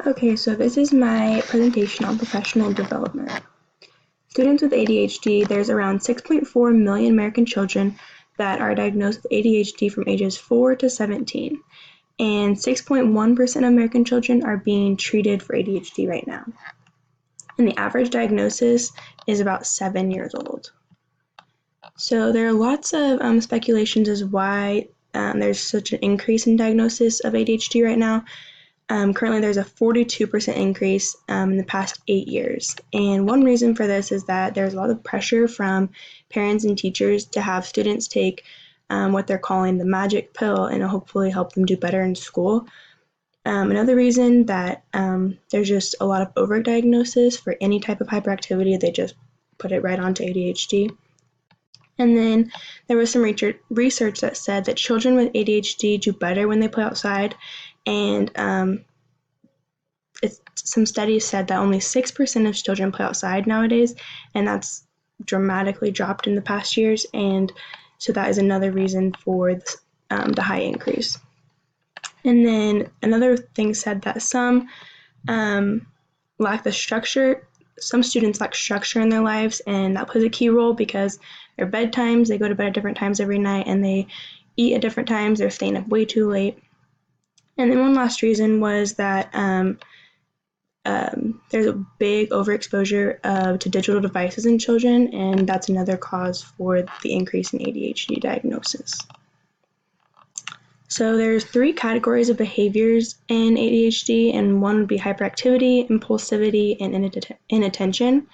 Okay, so this is my presentation on professional development. Students with ADHD, there's around 6.4 million American children that are diagnosed with ADHD from ages 4 to 17, and 6.1% of American children are being treated for ADHD right now. And the average diagnosis is about 7 years old. So there are lots of speculations as why there's such an increase in diagnosis of ADHD right now. Currently, there's a 42% increase in the past 8 years. And one reason for this is that there's a lot of pressure from parents and teachers to have students take what they're calling the magic pill and hopefully help them do better in school. Another reason that there's just a lot of overdiagnosis for any type of hyperactivity, they just put it right onto ADHD. And then there was some research that said that children with ADHD do better when they play outside, and some studies said that only 6% of children play outside nowadays, and that's dramatically dropped in the past years, and so that is another reason for the high increase. And then another thing said that some lack the structure. Some students lack structure in their lives, and that plays a key role because their bedtimes, they go to bed at different times every night, and they eat at different times, they're staying up way too late. And then one last reason was that there's a big overexposure to digital devices in children, and that's another cause for the increase in ADHD diagnosis. So there's 3 categories of behaviors in ADHD, and one would be hyperactivity, impulsivity, and inattention.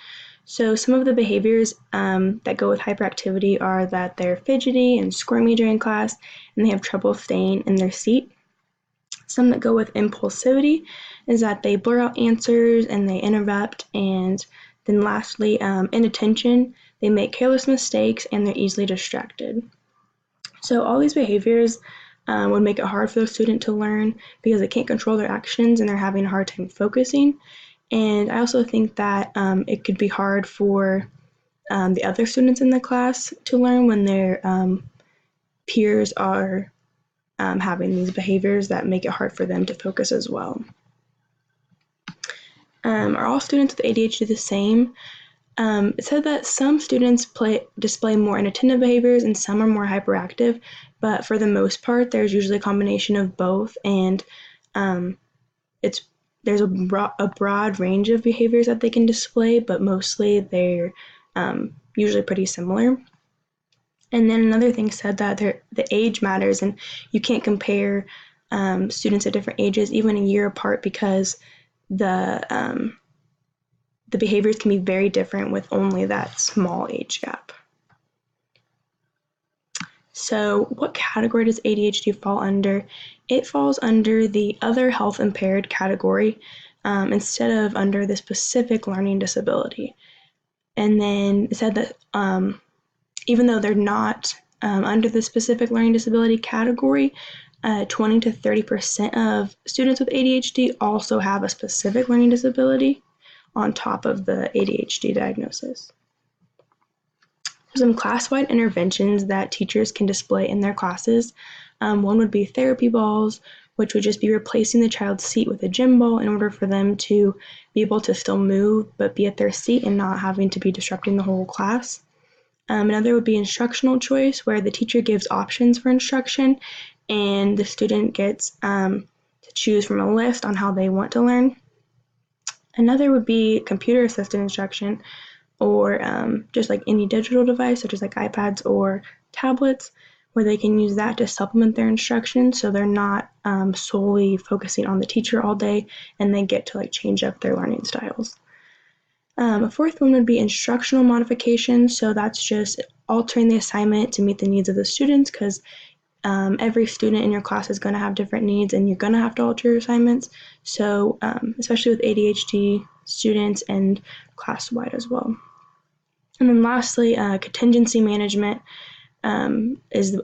So some of the behaviors that go with hyperactivity are that they're fidgety and squirmy during class, and they have trouble staying in their seat. Some that go with impulsivity is that they blur out answers and they interrupt, and then lastly, inattention, they make careless mistakes and they're easily distracted. So all these behaviors would make it hard for the student to learn because they can't control their actions and they're having a hard time focusing. And I also think that it could be hard for the other students in the class to learn when their peers are having these behaviors that make it hard for them to focus as well. Are all students with ADHD the same? It said that some students display more inattentive behaviors and some are more hyperactive, but for the most part, there's usually a combination of both, and there's a broad range of behaviors that they can display, but mostly they're usually pretty similar. And then another thing said that the age matters, and you can't compare students at different ages, even a year apart, because the behaviors can be very different with only that small age gap. So what category does ADHD fall under? It falls under the other health impaired category instead of under the specific learning disability. And then it said that even though they're not under the specific learning disability category, 20 to 30% of students with ADHD also have a specific learning disability on top of the ADHD diagnosis. Some class-wide interventions that teachers can display in their classes. One would be therapy balls, which would just be replacing the child's seat with a gym ball in order for them to be able to still move but be at their seat and not having to be disrupting the whole class. Another would be instructional choice, where the teacher gives options for instruction and the student gets to choose from a list on how they want to learn. Another would be computer-assisted instruction, or just like any digital device, such as like iPads or tablets, where they can use that to supplement their instruction so they're not solely focusing on the teacher all day, and they get to like change up their learning styles. A fourth one would be instructional modification, so that's just altering the assignment to meet the needs of the students, because every student in your class is going to have different needs and you're going to have to alter your assignments, so especially with ADHD students and class-wide as well. And then lastly, contingency management is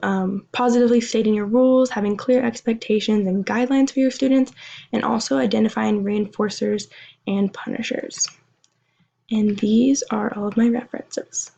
positively stating your rules, having clear expectations and guidelines for your students, and also identifying reinforcers and punishers. And these are all of my references.